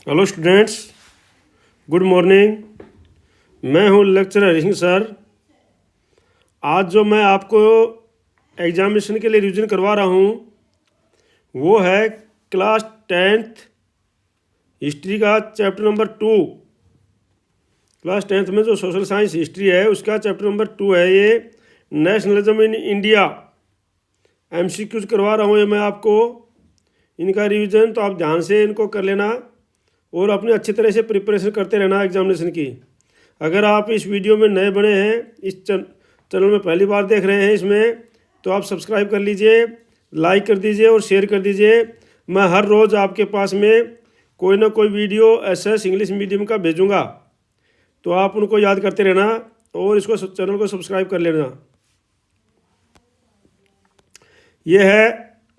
Hello students, good morning. मैं हूँ lecturer Hari Singh sir. आज जो मैं आपको एग्जामिनेशन के लिए रिवीजन करवा रहा हूँ वो है क्लास 10th हिस्ट्री का चैप्टर नंबर 2। क्लास 10th में जो सोशल साइंस हिस्ट्री है उसका चैप्टर नंबर 2 है। ये नेशनलिज्म इन इंडिया MCQs करवा रहा हूँ ये मैं आपको। इनका रिवीजन तो आप ध्यान से इनको कर लेना और अपने अच्छी तरह से प्रिपरेशन करते रहना एग्जामिनेशन की। अगर आप इस वीडियो में नए बने हैं, इस चैनल में पहली बार देख रहे हैं इसमें, तो आप सब्सक्राइब कर लीजिए, लाइक कर दीजिए और शेयर कर दीजिए। मैं हर रोज़ आपके पास में कोई ना कोई वीडियो SS इंग्लिश मीडियम का भेजूँगा, तो आप उनको याद करते रहना और इसको चैनल को सब्सक्राइब कर लेना। यह है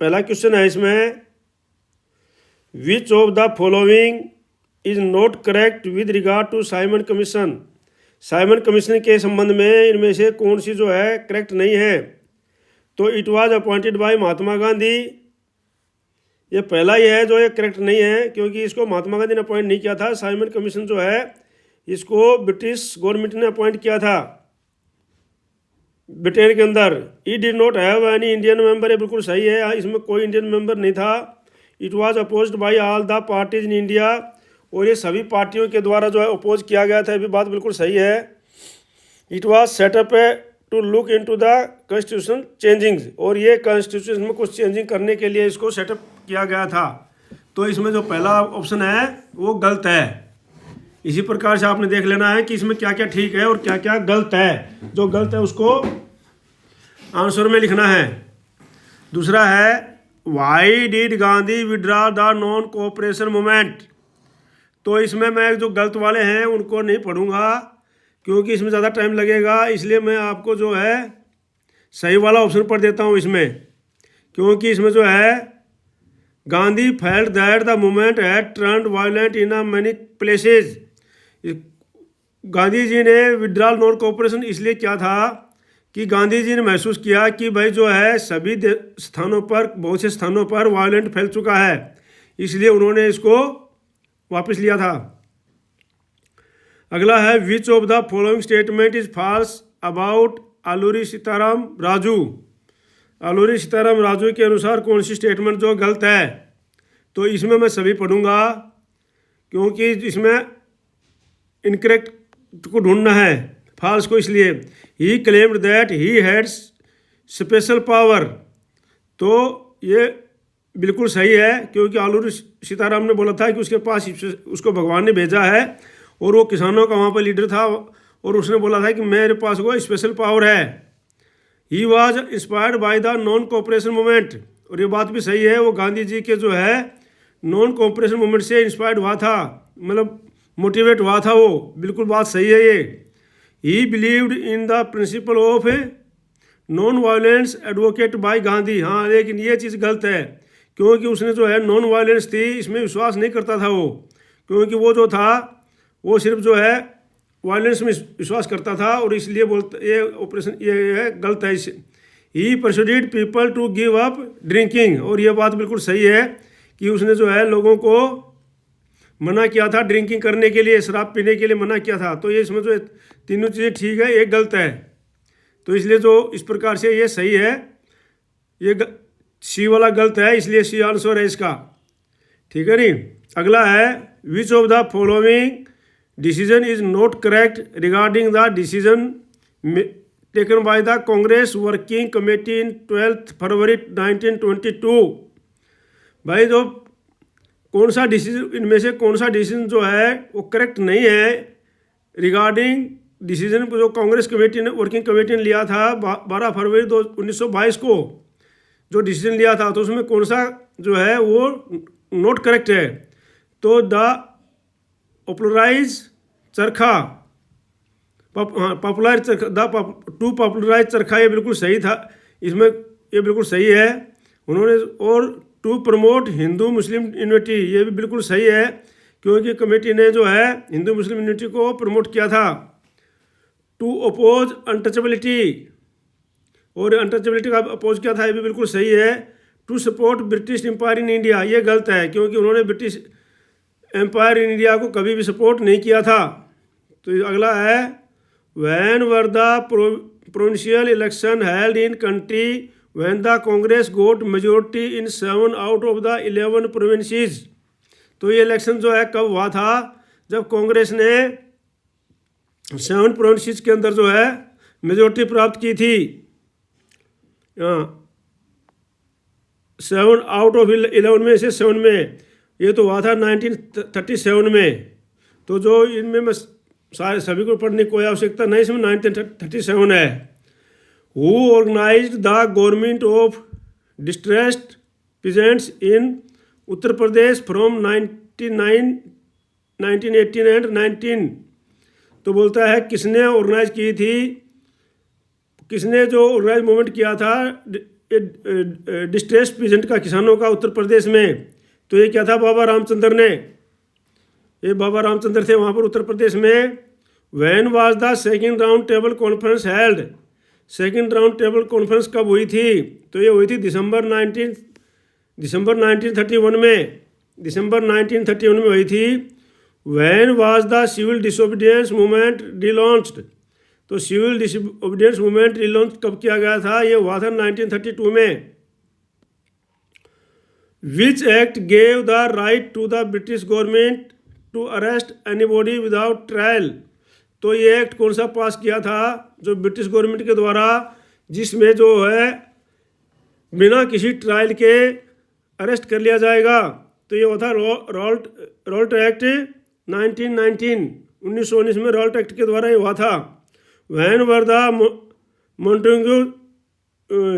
पहला क्वेश्चन है इसमें, which of the following is not correct with regard to Simon Commission. Simon Commission के संबंध में इनमें से कौन सी जो है करेक्ट नहीं है। तो it was appointed by Mahatma Gandhi, ये पहला ही है जो ये करेक्ट नहीं है, क्योंकि इसको महात्मा गांधी ने अपॉइंट नहीं किया था। साइमन कमीशन जो है इसको ब्रिटिश गवर्नमेंट ने अपॉइंट किया था ब्रिटेन के अंदर। He did not have any Indian member, ये बिल्कुल सही है, इसमें कोई इंडियन मेंबर नहीं था। It was opposed by all the parties in India, और ये सभी पार्टियों के द्वारा जो है अपोज किया गया था, ये भी बात बिल्कुल सही है। It was set up to look into the constitution changings, और ये कॉन्स्टिट्यूशन में कुछ चेंजिंग करने के लिए इसको सेटअप किया गया था। तो इसमें जो पहला ऑप्शन है वो गलत है। इसी प्रकार से आपने देख लेना है कि इसमें क्या क्या ठीक है और क्या क्या गलत है। जो गलत है उसको आंसर में लिखना है। दूसरा है, why did Gandhi withdraw the non cooperation movement. तो इसमें मैं जो गलत वाले हैं उनको नहीं पढ़ूंगा, क्योंकि इसमें ज़्यादा टाइम लगेगा, इसलिए मैं आपको जो है सही वाला ऑप्शन पढ़ देता हूँ इसमें। क्योंकि इसमें जो है Gandhi felt that the movement had turned violent in a many places. Gandhi ji ने विड्रॉल नॉन कोऑपरेशन इसलिए किया था कि गांधी जी ने महसूस किया कि भाई जो है सभी स्थानों पर, बहुत से स्थानों पर वायलेंट फैल चुका है, इसलिए उन्होंने इसको वापस लिया था। अगला है, which of the following statement is false about Alluri Sitarama Raju. Alluri Sitarama Raju के अनुसार कौन सी स्टेटमेंट जो गलत है। तो इसमें मैं सभी पढ़ूंगा, क्योंकि इसमें इनकरेक्ट को ढूंढना है, फॉल्स को। इसलिए he claimed that he had special power, तो ये बिल्कुल सही है, क्योंकि आलूरी सीताराम ने बोला था कि उसके पास उसको भगवान ने भेजा है, और वो किसानों का वहाँ पर लीडर था, और उसने बोला था कि मेरे पास वो स्पेशल पावर है। He was inspired by the non cooperation movement, और ये बात भी सही है, वो गांधी जी के जो है नॉन कोऑपरेशन मूवमेंट से इंस्पायर्ड हुआ था, मतलब मोटिवेट हुआ था वो, बिल्कुल बात सही है ये। He believed in the principle of non violence advocate by Gandhi. हाँ, लेकिन ये चीज़ गलत है, क्योंकि उसने जो है नॉन वायलेंस थी इसमें विश्वास नहीं करता था वो, क्योंकि वो जो था वो सिर्फ जो है वायलेंस में विश्वास करता था, और इसलिए बोलते ये ऑपरेशन ये है गलत है। He persuaded people to give up drinking, और ये बात बिल्कुल सही है कि उसने जो है लोगों को मना किया था ड्रिंकिंग करने के लिए, शराब पीने के लिए मना किया था। तो ये इसमें जो तीनों चीज़ें ठीक है, एक गलत है। तो इसलिए जो इस प्रकार से ये सही है, ये सी वाला गलत है, इसलिए सी आंसर है इसका। ठीक है नी। अगला है, which of the following decision is not correct regarding the decision taken by the Congress working committee in 12 February 1922। भाई जो कौन सा डिसीजन, इनमें से कौन सा डिसीजन जो है वो करेक्ट नहीं है रिगार्डिंग डिसीजन जो कांग्रेस कमेटी ने, वर्किंग कमेटी ने लिया था 12 फरवरी 1922 को जो डिसीजन लिया था, तो उसमें कौन सा जो है वो नॉट करेक्ट है। तो द पॉपुलराइज चरखा, पॉपुलर टू पॉपुलराइज चरखा, ये बिल्कुल सही था, इसमें ये बिल्कुल सही है उन्होंने। और to promote Hindu Muslim unity, ये भी बिल्कुल सही है, क्योंकि कमेटी ने जो है हिंदू मुस्लिम यूनिटी को प्रमोट किया था। टू अपोज अनटचेबिलिटी, और अनटचेबिलिटी का अपोज किया था, ये भी बिल्कुल सही है। To support British empire in India, ये गलत है, क्योंकि उन्होंने ब्रिटिश एम्पायर इन इंडिया को कभी भी सपोर्ट नहीं किया था। तो अगला है when were the provincial election held in country when the Congress got majority in 7 out of the 11 provinces. तो ये इलेक्शन जो है कब हुआ था, जब कांग्रेस ने 7 प्रोविंसेस के अंदर जो है मेजोरिटी प्राप्त की थी। 7 आउट ऑफ 11 में से 7 में, ये तो हुआ था 1937 में। तो जो इनमें मैं सारे सभी को पढ़ने की कोई आवश्यकता नहीं, इसमें 1937 है। Who organised the government of distressed peasants in Uttar Pradesh from 1918 and 19। तो बोलता है किसने ऑर्गेनाइज की थी, किसने जो ऑर्गेनाइज मूवमेंट किया था डिस्ट्रेस पीजेंट का, किसानों का उत्तर प्रदेश में। तो ये क्या था, बाबा रामचंद्र ने, ये बाबा रामचंद्र थे वहाँ पर उत्तर प्रदेश में। When was the second round table conference held. Second round table conference कब हुई थी, तो ये हुई थी दिसंबर 1931 में, दिसंबर 1931 में हुई थी। When was the civil disobedience movement relaunched. तो सिविल डिसोबीडियंस मूवमेंट रिलॉन्च कब किया गया था, ये हुआ था 1932 में। Which act gave the right to the British government to arrest anybody without trial. तो ये एक्ट कौन सा पास किया था, जो ब्रिटिश गवर्नमेंट के द्वारा, जिसमें जो है बिना किसी ट्रायल के अरेस्ट कर लिया जाएगा। तो ये होता रॉल्ट एक्ट 1919 में रॉल्ट एक्ट के द्वारा ये हुआ था। When were the Montagu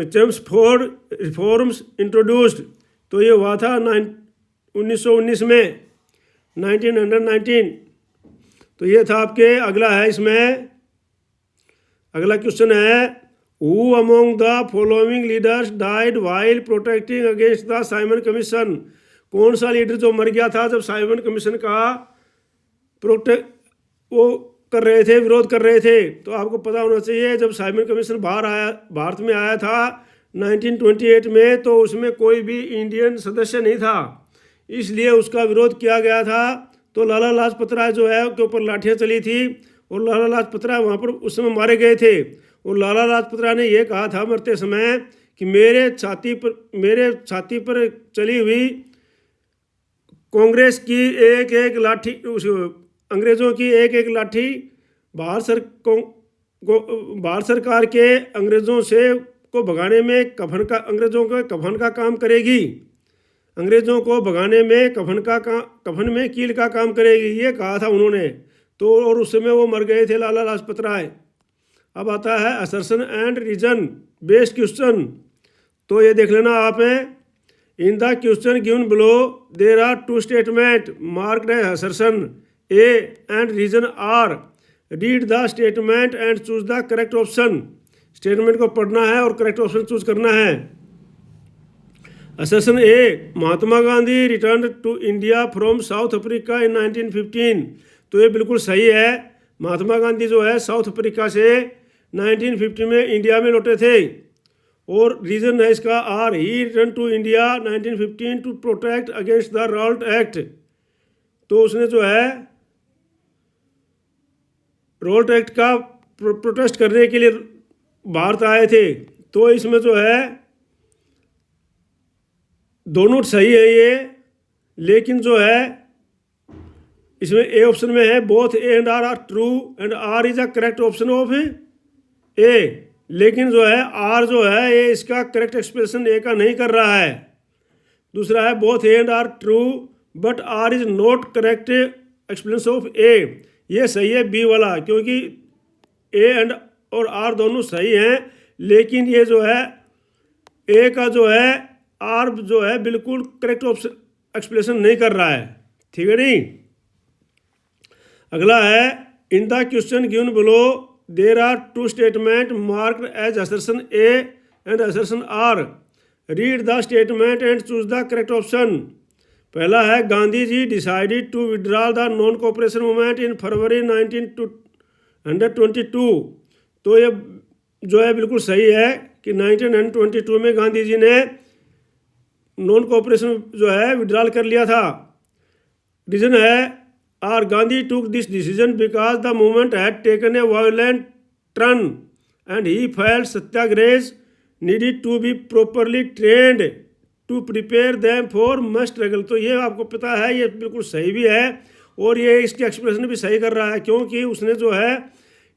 Chelmsford reforms introduced. तो ये हुआ था 1919 में, 1919। तो ये था आपके। अगला है, इसमें अगला क्वेश्चन है who among the following leaders died while protecting against the Simon commission. कौन सा लीडर जो मर गया था जब साइमन कमीशन का वो कर रहे थे, विरोध कर रहे थे। तो आपको पता होना चाहिए, जब साइमन कमीशन भारत में आया था 1928 में, तो उसमें कोई भी इंडियन सदस्य नहीं था, इसलिए उसका विरोध किया गया था। तो लाला लाजपत राय जो है के ऊपर लाठियाँ चली थी, और लाला लाजपत राय वहाँ पर उस समय मारे गए थे। और लाला लाजपत राय ने यह कहा था मरते समय कि मेरे छाती पर चली हुई कांग्रेस की एक एक लाठी, अंग्रेज़ों की एक एक लाठी भारत सरकार के अंग्रेज़ों से को भगाने में अंग्रेज़ों के कफन का काम करेगी, अंग्रेज़ों को भगाने में कफन में कील का काम करेगी, ये कहा था उन्होंने। तो और उस समय वो मर गए थे लाला लाजपत राय। अब आता है assertion and reason based question. तो ये देख लेना आप है। In the question given below there are 2 statement marked as assertion A and reason R. Read the statement and choose the correct option. Statement को पढ़ना है और करेक्ट ऑप्शन चूज करना है। Assertion A, Mahatma Gandhi return to India from South Africa in 1915। तो ये बिल्कुल सही है। महात्मा गांधी जो है साउथ अफ्रीका से 1950 में इंडिया में लौटे थे। और रीजन है इसका R, he return to India 1915 to protect against the Rowlatt act. तो उसने जो है रॉल्ट एक्ट का प्रोटेस्ट करने के लिए भारत आए थे। तो इसमें जो है दोनों सही है ये, लेकिन जो है इसमें ए ऑप्शन में है both A and R are true and R is a correct option of A. लेकिन जो है आर जो है ये इसका करेक्ट एक्सप्रेशन ए का नहीं कर रहा है। दूसरा है both A and R true but R is not correct explanation of A. ये सही है बी वाला, क्योंकि ए एंड और आर दोनों सही हैं, लेकिन ये जो है ए का जो है आर जो है बिल्कुल करेक्ट एक्सप्लेनेशन नहीं कर रहा है। ठीक है नहीं। अगला है in the question given below there are 2 statement marked as assertion A and assertion R. Read the statement and choose the correct option. पहला है Gandhi ji decided to withdraw the non cooperation movement in February 1922। तो ये जो है बिल्कुल सही है कि 1922 में गांधी जी ने नॉन कोऑपरेशन जो है विड्रॉल कर लिया था। रीजन है R Gandhi took this decision because the movement had taken a violent turn and he felt satyagrahis needed to be properly trained to prepare them for must struggle. तो ये आपको पता है, ये बिल्कुल सही भी है और ये इसकी एक्सप्रेशन भी सही कर रहा है, क्योंकि उसने जो है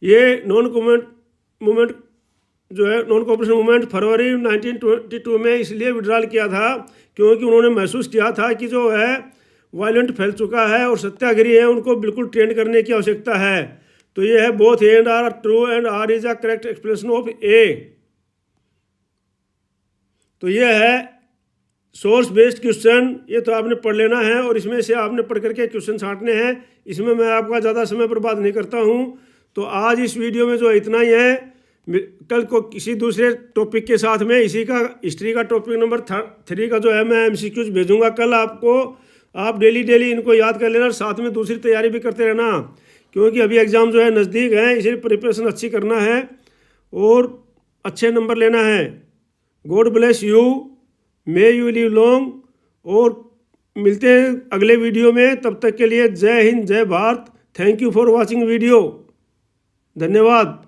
ये नॉन कॉपरेशन मूवमेंट फरवरी 1922 में इसलिए विड्रॉल किया था क्योंकि उन्होंने महसूस किया था कि जो है वायलेंट फैल चुका है और सत्याग्रही है, उनको बिल्कुल ट्रेंड करने की आवश्यकता है। तो ये है both and R true and R is a correct explanation of A. तो ये है सोर्स बेस्ड क्वेश्चन, ये तो आपने पढ़ लेना है और इसमें से आपने पढ़ करके क्वेश्चन छांटने हैं। इसमें मैं आपका ज़्यादा समय बर्बाद नहीं करता हूँ। तो आज इस वीडियो में जो इतना ही है, कल को किसी दूसरे टॉपिक के साथ में इसी का हिस्ट्री का टॉपिक नंबर 3 का जो है मैं MCQs भेजूंगा कल आपको। आप डेली इनको याद कर लेना और साथ में दूसरी तैयारी भी करते रहना, क्योंकि अभी एग्ज़ाम जो है नज़दीक है, इसलिए प्रिपरेशन अच्छी करना है और अच्छे नंबर लेना है। God bless you, may you live long, और मिलते हैं अगले वीडियो में। तब तक के लिए जय हिंद, जय Bharat. Thank you for watching video. धन्यवाद।